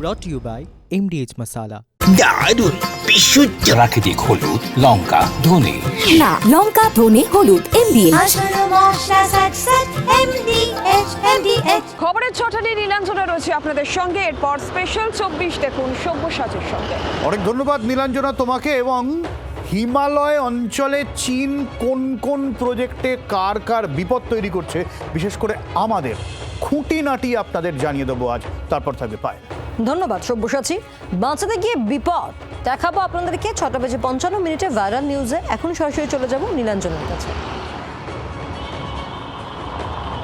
brought to you by MDH Masala. দারুণ বিশুদ্ধ প্রাকৃতিক হলুদ, লঙ্কা, ধনে। না, লঙ্কা, ধনে, হলুদ, MDH। খবরের ছটা নিয়ে নীলাঞ্জনা রয়েছে আপনাদের সঙ্গে। এরপর স্পেশাল 24 দেখুন সব্যসাচীর সঙ্গে। অনেক ধন্যবাদ নীলাঞ্জনা তোমাকে। এবং হিমালয় অঞ্চলে চীন কোন কোন প্রজেক্টে কার কার বিপদ তৈরি করছে, বিশেষ করে আমাদের খুঁটিনাটি আপনাদের জানিয়ে দেবো আজ। তারপর থাকবে পায়। ধন্যবাদ সব্যসাচী। বাঁচাতে গিয়ে বিপদ দেখাবো আপনাদেরকে 6:55 ভাইরাল নিউজে। এখন সরাসরি চলে যাব নীলাঞ্জনের কাছে।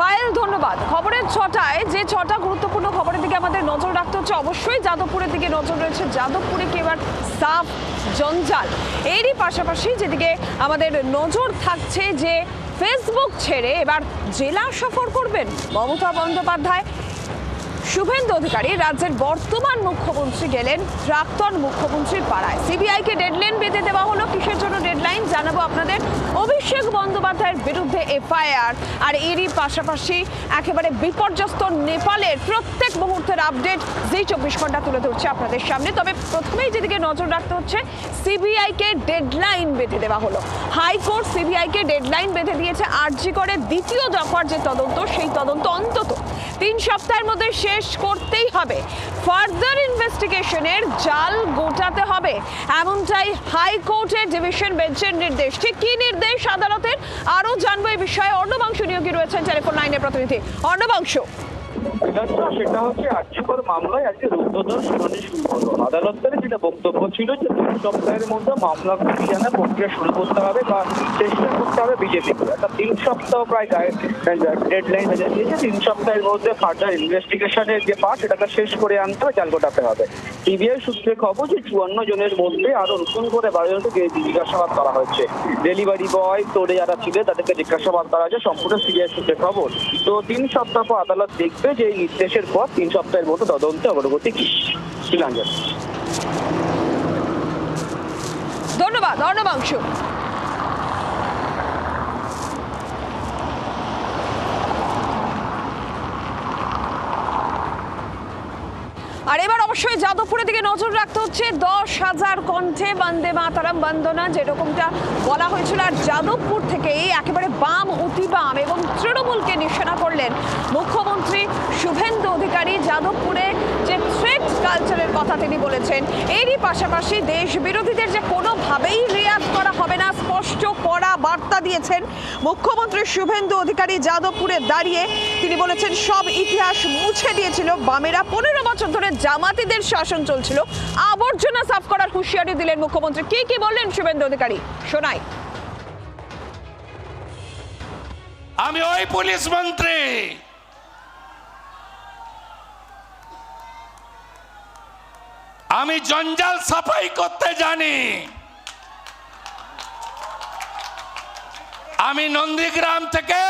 পায়েল ধন্যবাদ। খবরের ছটায় যে ছটা গুরুত্বপূর্ণ খবরের দিকে আমাদের নজর রাখতে হচ্ছে, অবশ্যই যাদবপুরের দিকে নজর রয়েছে। যাদবপুরে কি এবার সাফ জঞ্জাল? এরই পাশাপাশি যেদিকে আমাদের নজর থাকছে যে ফেসবুক ছেড়ে এবার জেলা সফর করবেন মমতা বন্দ্যোপাধ্যায়। শুভেন্দু অধিকারী রাজ্যের বর্তমান মুখ্যমন্ত্রী গেলেন প্রাক্তন মুখ্যমন্ত্রীর পাড়ায়। সিবিআইকে ডেডলাইন বেঁধে দেওয়া হলো। কিসের জন্য ডেডলাইন জানাবো আপনাদের। অভিষেক বন্দ্যোপাধ্যায়ের বিরুদ্ধে এফআইআর। আর এরই পাশাপাশি একেবারে বিপর্যস্ত নেপালের প্রত্যেক মুহূর্তের আপডেট জি 24 ঘন্টা তুলে ধরছে আপনাদের সামনে। তবে প্রথমেই যেদিকে নজর রাখতে হচ্ছে, সিবিআইকে ডেডলাইন বেঁধে দেওয়া হলো। হাইকোর্ট সিবিআইকে ডেডলাইন বেঁধে দিয়েছে। আরজি করে দ্বিতীয় দফার যে তদন্ত, সেই তদন্ত অন্তত 3 সপ্তাহের মধ্যে শেষ করতেই হবে। ফার্দার ইনভেস্টিগেশনের জাল গোটাতে হবে, এমনটাই হাইকোর্টের ডিভিশন বেঞ্চের নির্দেশ। ঠিক কি নির্দেশ আদালতের, আরো জানবো এই বিষয়ে। অর্ণবাংশ নিয়োগী রয়েছেন টেলিফোন লাইনের প্রতিনিধি। অর্ণবাংশ, সেটা হচ্ছে আর্যকর মামলায় আজকে রুদ্ধদ্বার শুনানি শুরু হলো। আদালতের যেটা বক্তব্য ছিল যে 3 সপ্তাহের মধ্যে মামলা ঘুরিয়ে আনার প্রক্রিয়া শুরু করতে হবে বা চেষ্টা করতে হবে বিজেপিকে। একটা 3 সপ্তাহ প্রায় ডেডলাইন হয়ে দিয়েছে। 3 সপ্তাহের মধ্যে ফার্দার ইনভেস্টিগেশনের যে পার্ট, সেটাকে শেষ করে আনতে হবে, জাল গোটাতে হবে। সিবিআই সূত্রে খবর যে 54 জনের মধ্যে আরো নতুন করে 12 জনকে জিজ্ঞাসাবাদ করা হচ্ছে। ডেলিভারি বয়, তোরে যারা ছিল তাদেরকে জিজ্ঞাসাবাদ করা হচ্ছে, সম্পূর্ণ সিবিআই সূত্রে খবর। তো 3 সপ্তাহ পর আদালত দেখবে যে এই নির্দেশের পর 3 সপ্তাহের মতো তদন্তে অগ্রগতি কি। ধন্যবাদ অর্ণবাংশ। আর এবার অবশ্যই যাদবপুরের দিকে নজর রাখতে হচ্ছে। 10,000 কণ্ঠে বন্দে মাতরম বন্দনা যেরকমটা বলা হয়েছিল। আর যাদবপুর থেকেই একেবারে বাম, অতি বাম এবং তৃণমূলকে নিশানা করলেন মুখ্যমন্ত্রী শুভেন্দু অধিকারী। যাদবপুরে যে থ্রেট কালচারের কথা তিনি বলেছেন, এরই পাশাপাশি দেশ বিরোধীদের যে কোনোভাবেই রেয়াত করা হবে না, স্পষ্ট কড়া বার্তা দিয়েছেন মুখ্যমন্ত্রী শুভেন্দু অধিকারী। যাদবপুরে দাঁড়িয়ে তিনি বলেছেন, সব ইতিহাস মুছে দিয়েছিল বামেরা। 15 বছর ধরে জামাতিদের শাসন চলছিল, আবর্জনা সাফ করার হুঁশিয়ারি দিলেন মুখ্যমন্ত্রী। কি বললেন শুভেন্দু অধিকারী, শোনাই। আমি ওই পুলিশ মন্ত্রী, আমি জঞ্জাল সাফাই করতে জানি। আমি নন্দীগ্রাম থেকে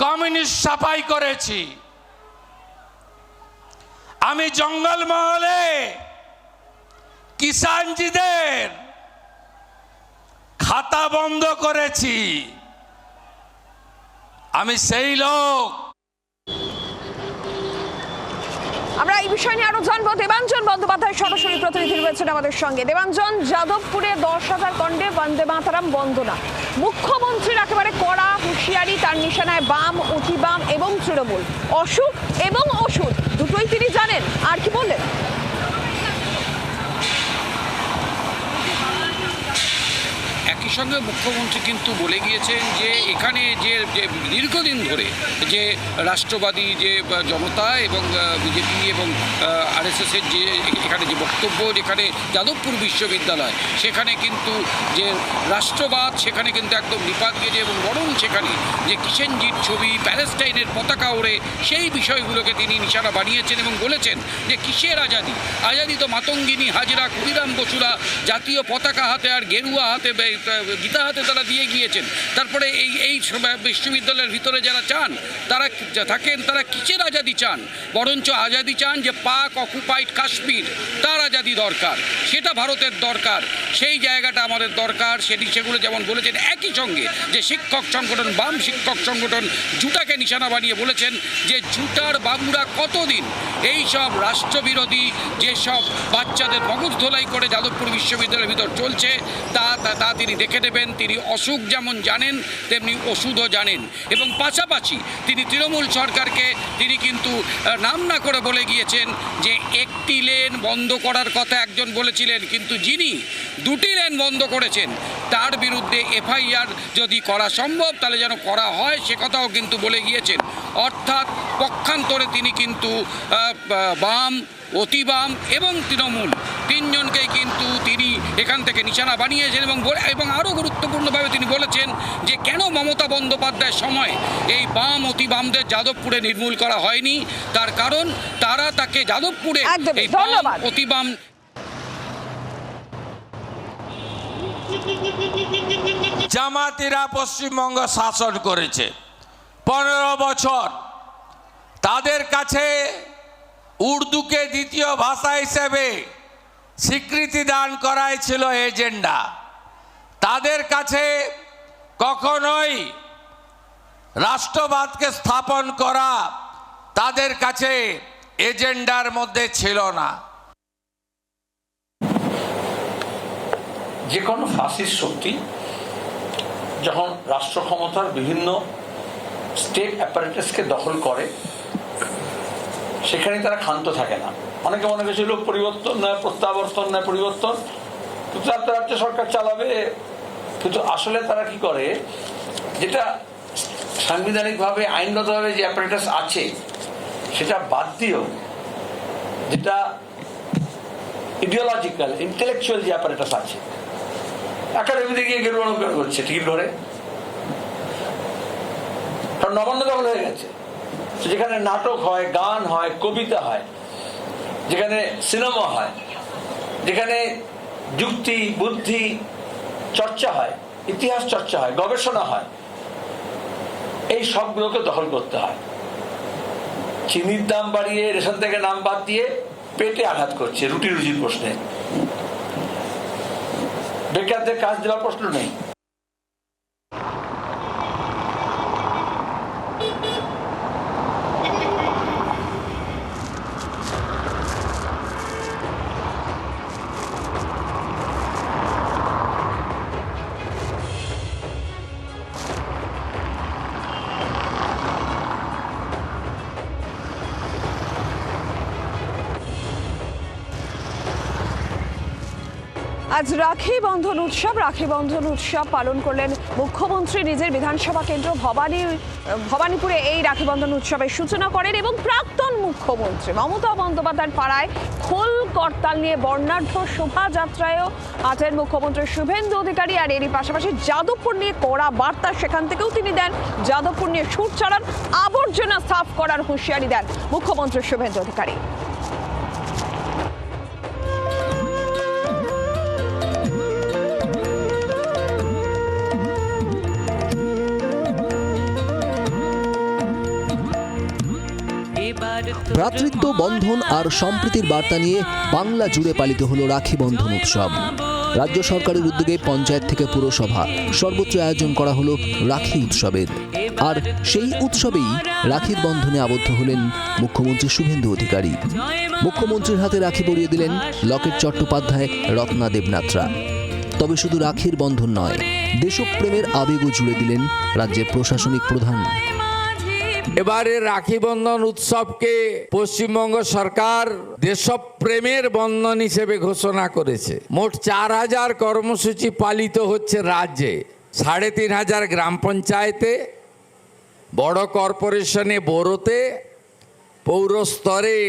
কমিউনিস্ট সাফাই করেছি। আমি জঙ্গলমহলে কিষানজিদের খাতা বন্ধ করেছি। আমি সেই লোক। আমরা এই বিষয় নিয়ে আরো জানবো। দেবাঞ্জন বন্দ্যোপাধ্যায় সরাসরি প্রতিনিধি রয়েছেন আমাদের সঙ্গে। দেবাঞ্জন, যাদবপুরে 10,000 কণ্ঠে বন্দে মাতরম বন্দনা, মুখ্যমন্ত্রীর একেবারে কড়া হুঁশিয়ারি। তার নিশানায় বাম, অতি বাম এবং তৃণমূল। অসুখ এবং ওষুধ দুটোই তিনি জানেন। আর কি বললেন? একই সঙ্গে মুখ্যমন্ত্রী কিন্তু বলে গিয়েছেন যে এখানে যে দীর্ঘদিন ধরে যে রাষ্ট্রবাদী যে জনতা এবং বিজেপি এবং আরএসএসের যে এখানে যে বক্তব্য, যেখানে যাদবপুর বিশ্ববিদ্যালয়, সেখানে কিন্তু যে রাষ্ট্রবাদ সেখানে কিন্তু একদম নিপাত গেছে। এবং বরং সেখানে যে কিষেনজির ছবি, প্যালেস্টাইনের পতাকা ওড়ে, সেই বিষয়গুলোকে তিনি নিশানা বানিয়েছেন এবং বলেছেন যে কিসের আজাদি? আজাদি তো মাতঙ্গিনী, হাজরা, ক্ষুদিরাম বসুরা জাতীয় পতাকা হাতে আর গেরুয়া হাতে গীতা হাতে তারা দিয়ে গিয়েছেন। তারপরে এই বিশ্ববিদ্যালয়ের ভিতরে যারা চান তারা থাকেন, তারা কিসের আজাদি চান? বরঞ্চ আজাদি চান যে পাক অকুপাইড কাশ্মীর, তার আজাদি দরকার, সেটা ভারতের দরকার, সেই জায়গাটা আমাদের দরকার। সেগুলো যেমন বলেছেন, একই সঙ্গে যে শিক্ষক সংগঠন, বাম শিক্ষক সংগঠন জুটাকে নিশানা বানিয়ে বলেছেন যে জুটার বাবুরা কতদিন এই সব রাষ্ট্রবিরোধী যেসব বাচ্চাদের মগজ ধোলাই করে যাদবপুর বিশ্ববিদ্যালয়ের ভিতর চলছে তা তিনি দেখে নেবেন। তিনি অসুখ যেমন জানেন তেমনি ওষুধও জানেন, এবং পাশাপাশি তিনি তৃণমূল সরকারকে তিনি কিন্তু নাম না করে বলে গিয়েছেন যে একটি লেন বন্ধ করার কথা একজন বলেছিলেন, কিন্তু যিনি দুটি লেন বন্ধ করেছেন তার বিরুদ্ধে এফআইআর যদি করা সম্ভব তাহলে যেন করা হয়, সে কথাও কিন্তু বলে গিয়েছেন। অর্থাৎ পক্ষান্তরে তিনি কিন্তু বাম, অতিবাম এবং তৃণমূল তিনজনকেই কিন্তু তিনি এখান থেকে নিশানা বানিয়েছেন, এবং আরও গুরুত্বপূর্ণভাবে তিনি বলেছেন যে কেন মমতা বন্দ্যোপাধ্যায়ের সময় এই বাম অতিবামদের যাদবপুরে নির্মূল করা হয়নি, তার কারণ তারা তাকে যাদবপুরে এই বাম অতিবাম। জামাতিরা পশ্চিমবঙ্গ শাসন করেছে 15 বছর। তাদের কাছে উর্দুকে দ্বিতীয় ভাষা হিসেবে স্বীকৃতি দান করাই ছিল এজেন্ডা। তাদের কাছে কখনোই রাষ্ট্রবাদকে স্থাপন করা তাদের কাছে এজেন্ডার মধ্যে ছিল না। যে কোনো ফাসিস্ট শক্তি যখন রাষ্ট্র ক্ষমতার বিভিন্ন স্টেট অ্যাপারেটাসকে দখল করে সেখানে তারা ক্ষান্ত থাকে না। অনেকে মনে করছিল পরিবর্তন নয় প্রত্যাবর্তন নয় পরিবর্তন, কিন্তু রাজ্য সরকার চালাবে। কিন্তু আসলে তারা কি করে, যেটা সাংবিধানিকভাবে আইনগতভাবে যে অ্যাপারেটাস আছে সেটা বাদ দিয়েও যেটা ইডিওলজিক্যাল ইন্টেলেকচুয়াল যে অ্যাপারেটাস আছে, একাডেমিতে গিয়ে গেরুয়া নৌকা করছে টিকিট ধরে, কারণ নবান্ন দখল হয়ে গেছে। যেখানে নাটক হয়, গান হয়, কবিতা হয়, যেখানে সিনেমা হয়, যেখানে যুক্তি বুদ্ধি চর্চা হয়, ইতিহাস চর্চা হয়, গবেষণা হয়, এই সবগুলোকে দখল করতে হয়। চিনির দাম বাড়িয়ে রেশন থেকে নাম বাদ দিয়ে পেটে আঘাত করছে, রুটি রুজির প্রশ্নে। বেকারদের কাজ দেওয়ার প্রশ্ন নেই। আজ রাখি বন্ধন উৎসব পালন করলেন মুখ্যমন্ত্রী নিজের বিধানসভা কেন্দ্র ভবানীপুরে। এই রাখি বন্ধন উৎসবের সূচনা করেন এবং প্রাক্তন মুখ্যমন্ত্রী মমতা বন্দ্যোপাধ্যায়ের পাড়ায় খোল করতাল নিয়ে বর্ণাঢ্য শোভাযাত্রায়ও আছেন মুখ্যমন্ত্রী শুভেন্দু অধিকারী। আর এরই পাশাপাশি যাদবপুর নিয়ে কড়া বার্তা সেখান থেকেও তিনি দেন। যাদবপুর নিয়ে সুর চালান, আবর্জনা সাফ করার হুঁশিয়ারি দেন মুখ্যমন্ত্রী শুভেন্দু অধিকারী। ভ্রাতৃত্ব বন্ধন আর সম্প্রীতির বার্তা নিয়ে বাংলা জুড়ে পালিত হলো রাখি বন্ধন উৎসব। রাজ্য সরকারের উদ্যোগে পঞ্চায়েত থেকে পুরসভা সর্বোচ্চ আয়োজন করা হলো রাখি উৎসবের। আর সেই উৎসবেই রাখির বন্ধনে আবদ্ধ হলেন মুখ্যমন্ত্রী শুভেন্দু অধিকারী। মুখ্যমন্ত্রীর হাতে রাখি পরিয়ে দিলেন লকেট চট্টোপাধ্যায়, রত্না দেবনাথরা। তবে শুধু রাখির বন্ধন নয়, দেশপ্রেমের আবেগও জুড়ে দিলেন রাজ্যের প্রশাসনিক প্রধান। এবারে রাখি বন্ধন উৎসবকে পশ্চিমবঙ্গ সরকার দেশপ্রেমের বন্ধন হিসেবে ঘোষণা করেছে। মোট 4000 কর্মসূচি পালিত হচ্ছে রাজ্যে, 3500 গ্রাম পঞ্চায়েতে, বড় কর্পোরেশনে, বড়োতে, পৌর স্তরে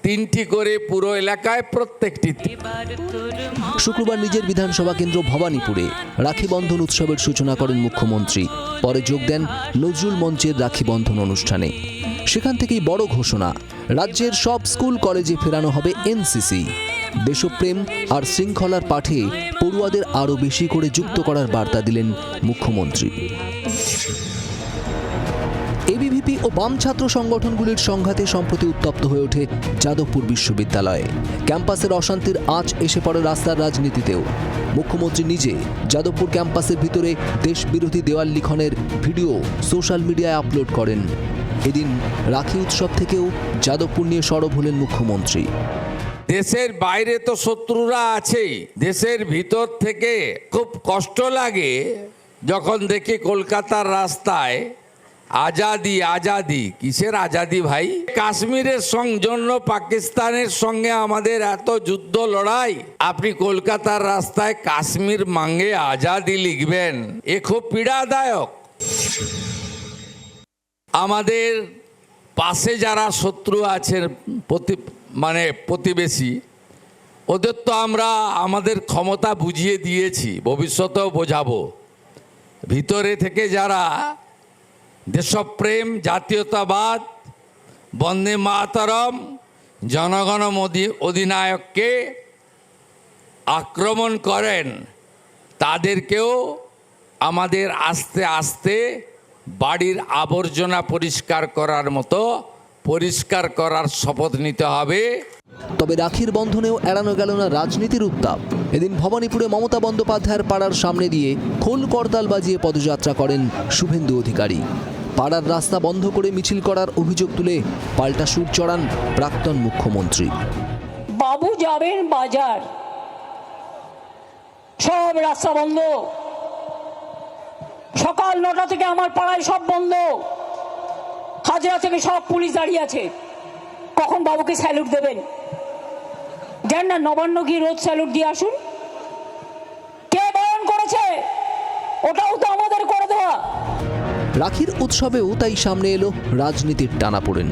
3টি করে, পুরো এলাকায় প্রত্যেকটি। শুক্রবার নিজের বিধানসভা কেন্দ্র ভবানীপুরে রাখি বন্ধন উৎসবের সূচনা করেন মুখ্যমন্ত্রী। পরে যোগ দেন নজরুল মঞ্চের রাখি বন্ধন অনুষ্ঠানে। সেখান থেকেই বড় ঘোষণা, রাজ্যের সব স্কুল কলেজে ফেরানো হবে এনসিসি। দেশপ্রেম আর শৃঙ্খলার পাঠে পড়ুয়াদের আরও বেশি করে যুক্ত করার বার্তা দিলেন মুখ্যমন্ত্রী। এবিভিপি ও বাম ছাত্র সংগঠনগুলির সংঘাতে সম্প্রতি উত্তপ্ত হয়ে ওঠে যাদবপুর বিশ্ববিদ্যালয়ে। ক্যাম্পাসের অশান্তির আঁচ এসে পড়ে রাস্তার রাজনীতিতেও। মুখ্যমন্ত্রী নিজে যাদবপুর ক্যাম্পাসের ভিতরে দেশবিরোধী দেওয়াল লিখনের ভিডিও সোশ্যাল মিডিয়ায় আপলোড করেন। এদিন রাখি উৎসব থেকেও যাদবপুর নিয়ে সরব হলেন মুখ্যমন্ত্রী। দেশের বাইরে তো শত্রুরা আছেই, দেশের ভিতর থেকে খুব কষ্ট লাগে যখন দেখি কলকাতার রাস্তায় আজাদি আজাদি। কিসের আজাদি ভাই? কাশ্মীরের জন্য পাকিস্তানের সঙ্গে আমাদের এত যুদ্ধ লড়াই, আপনি কলকাতার রাস্তায় কাশ্মীর মাঙ্গে আজাদি লিখবেন, এ খুব পীড়াদায়ক। আমাদের পাশে যারা শত্রু আছেন, প্রতিবেশী, ওদের তো আমরা আমাদের ক্ষমতা বুঝিয়ে দিয়েছি, ভবিষ্যতেও বোঝাবো। ভিতরে থেকে যারা দেশপ্রেম, জাতীয়তাবাদ, বন্দে মাতরম, জনগণ অধিনায়ককে আক্রমণ করেন, তাদেরকেও আমাদের আস্তে আস্তে বাড়ির আবর্জনা পরিষ্কার করার মতো পরিষ্কার করার শপথ নিতে হবে। তবে রাখির বন্ধনেও এড়ানো গেল না রাজনীতির উত্তাপ। এদিন ভবানীপুরে মমতা বন্দ্যোপাধ্যায়ের পাড়ার সামনে দিয়ে খোল করতাল বাজিয়ে পদযাত্রা করেন শুভেন্দু অধিকারী। পাড়ার রাস্তা বন্ধ করে মিছিল করার অভিযোগ তুলে পাল্টা সুর চড়ান প্রাক্তন মুখ্যমন্ত্রী। বাবু যাবেন বাজার, সব রাস্তা বন্ধ, সকাল 9টা থেকে আমার পাড়ায় সব বন্ধ, হাজরা থেকে সব পুলিশ দাঁড়িয়ে আছে। কখন বাবুকে স্যালুট দেবেন? যান না নবান্ন গিয়ে রোজ স্যালুট দিয়ে আসুন। কে বারণ করেছে? ওটাও তো আমাদের করে দেওয়া। রাখির উৎসবেও তাই সামনে এলো রাজনীতির টানাপোড়েন।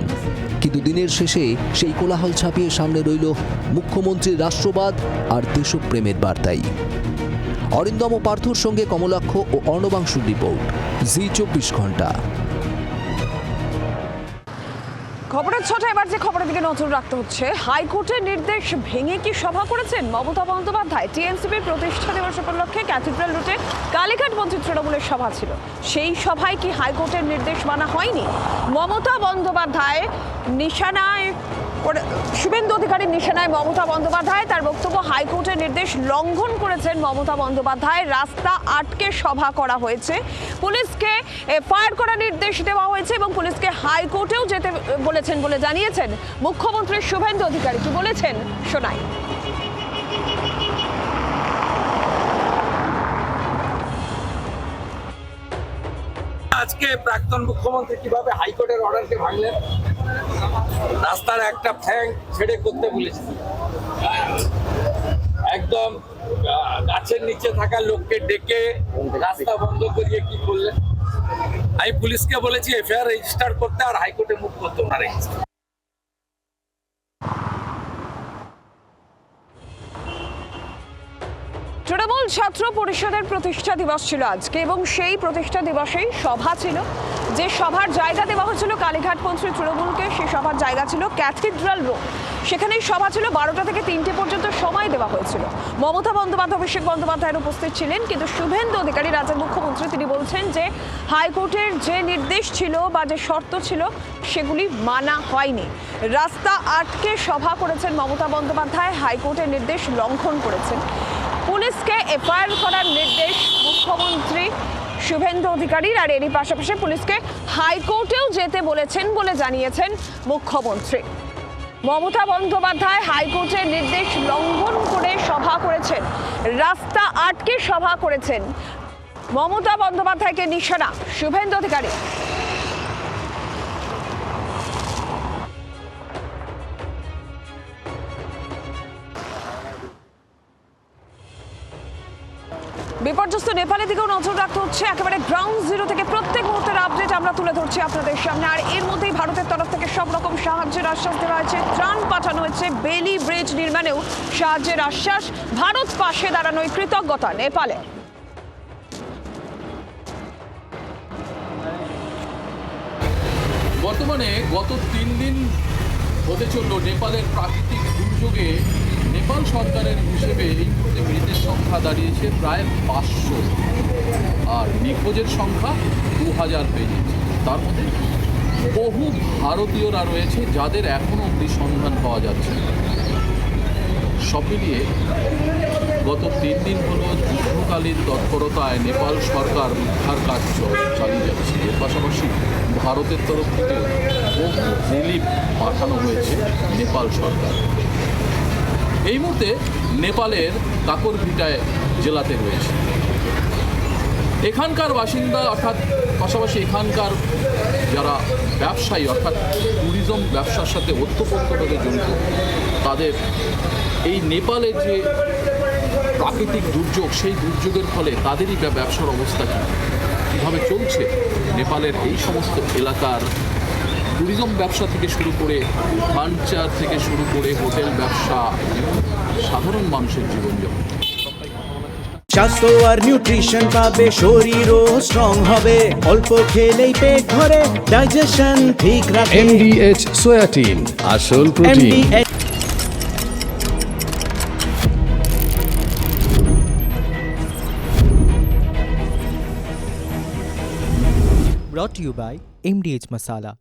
কিন্তু দিনের শেষে সেই কোলাহল ছাপিয়ে সামনে রইল মুখ্যমন্ত্রীর রাষ্ট্রবাদ আর দেশপ্রেমের বার্তাই। অরিন্দম পার্থর সঙ্গে কমলাক্ষ ও অর্ণবাংশুর রিপোর্ট, জি24 ঘন্টা। খবরের ছটা এবার যে খবরের দিকে নজর রাখতে হচ্ছে, হাইকোর্টের নির্দেশ ভেঙে কি সভা করেছেন মমতা বন্দ্যোপাধ্যায়? টিএমসিপির প্রতিষ্ঠা দিবস উপলক্ষে ক্যাথিড্রাল রোডে কালীঘাটপন্থী তৃণমূলের সভা ছিল। সেই সভায় কি হাইকোর্টের নির্দেশ মানা হয়নি? মমতা বন্দ্যোপাধ্যায় নিশানায়, শুভেন্দু অধিকারীর নিশানায় মমতা বন্দ্যোপাধ্যায়। তার বক্তব্য, হাইকোর্টের নির্দেশ লঙ্ঘন করেছেন মমতা বন্দ্যোপাধ্যায়, রাস্তা আটকে সভা করা হয়েছে, পুলিশকে এফআইআর করার নির্দেশ দেওয়া হয়েছে এবং পুলিশকে হাইকোর্টেও যেতে বলেছেন বলে জানিয়েছেন মুখ্যমন্ত্রী শুভেন্দু অধিকারী। কি বলেছেন শোনাই। আজকে প্রাক্তন মুখ্যমন্ত্রী কিভাবে হাইকোর্টের অর্ডারকে ভাঙলেন? রাস্তার একটা ফ্যাং ছেড়ে করতে বলেছে, একদম গাছের নিচে থাকা লোককে ডেকে রাস্তা বন্ধ করিয়ে কি করলেন? আমি পুলিশকে বলেছি এফআইআর রেজিস্টার করতে, আর হাইকোর্টে মুভ করতে না রেজিস্টার। তৃণমূল ছাত্র পরিষদের প্রতিষ্ঠা দিবস ছিল আজকে এবং সেই প্রতিষ্ঠা দিবসেই সভা ছিল। যে সভার জায়গা দেওয়া হয়েছিল কালীঘাটপন্থী তৃণমূলকে, সেই সভার জায়গা ছিল ক্যাথিড্রাল রোড। সেখানেই সভা ছিল, 12টা থেকে 3টে পর্যন্ত সময় দেওয়া হয়েছিল। মমতা বন্দ্যোপাধ্যায়, অভিষেক বন্দ্যোপাধ্যায়ের উপস্থিত ছিলেন, কিন্তু শুভেন্দু অধিকারী রাজ্যের মুখ্যমন্ত্রী, তিনি বলছেন যে হাইকোর্টের যে নির্দেশ ছিল বা যে শর্ত ছিল সেগুলি মানা হয়নি। রাস্তা আটকে সভা করেছেন মমতা বন্দ্যোপাধ্যায়, হাইকোর্টের নির্দেশ লঙ্ঘন করেছেন। পুলিশকে এফআইআর করার নির্দেশ মুখ্যমন্ত্রী শুভেন্দু অধিকারীর, আর এরই পাশাপাশি পুলিশকে হাইকোর্টেও যেতে বলেছেন বলে জানিয়েছেন মুখ্যমন্ত্রী। মমতা বন্দ্যোপাধ্যায় হাইকোর্টের নির্দেশ লঙ্ঘন করে সভা করেছেন, রাস্তা আটকে সভা করেছেন। মমতা বন্দ্যোপাধ্যায়কে নিশানা শুভেন্দু অধিকারী। বিপর্যস্ত নেপালের দিকেও নজর রাখতে হচ্ছে। একেবারে গ্রাউন্ড জিরো থেকে প্রত্যেক মুহূর্তের আপডেট আমরা তুলে ধরছি আপনাদের সামনে। আর এর মধ্যেই ভারতের তরফ থেকে সব রকম সাহায্যের আশ্বাস দেওয়া হয়েছে, ত্রাণ পাঠানো হয়েছে, বেলি ব্রিজ নির্মাণেও সাহায্যের আশ্বাস। ভারত পাশে দাঁড়ানোই কৃতজ্ঞতা নেপালে। বর্তমানে গত 3 দিন হতে চলল নেপালের প্রাকৃতিক দুর্যোগে নেপাল সরকারের হিসেবে এই মুহূর্তে মৃতের সংখ্যা দাঁড়িয়েছে প্রায় 500 আর নিখোঁজের সংখ্যা 2000 পেরিয়েছে। তার মধ্যে বহু ভারতীয়রা রয়েছে যাদের এখনও অবধি সন্ধান পাওয়া যাচ্ছে না। সব মিলিয়ে গত 3 দিন হলো যুদ্ধকালীন তৎপরতায় নেপাল সরকার উদ্ধার কাজ চালিয়ে যাচ্ছে। এর পাশাপাশি ভারতের তরফ থেকে বহু রিলিফ পাঠানো হয়েছে নেপাল সরকার। এই মুহূর্তে নেপালের কাকরভিটায় জেলাতে রয়েছে। এখানকার বাসিন্দা অর্থাৎ পাশাপাশি এখানকার যারা ব্যবসায়ী অর্থাৎ ট্যুরিজম ব্যবসার সাথে ওতপ্রোতভাবে জড়িত, তাদের এই নেপালের যে প্রাকৃতিক দুর্যোগ, সেই দুর্যোগের ফলে তাদেরই ব্যবসার অবস্থা কীভাবে চলছে, নেপালের এই সমস্ত এলাকার ট্যুরিজম ব্যবসা থেকে শুরু করে ফার্নিচার থেকে শুরু করে হোটেল ব্যবসা, সাধারণ মানুষের জীবনযাপন। স্বাস্থ্য আর নিউট্রিশন পাবে, শরীরও স্ট্রং হবে, অল্প খেলেই পেট ভরে ডাইজেশন ঠিক রাখে। MDH সোয়াটিন, আসল protein. Brought to you by MDH Masala,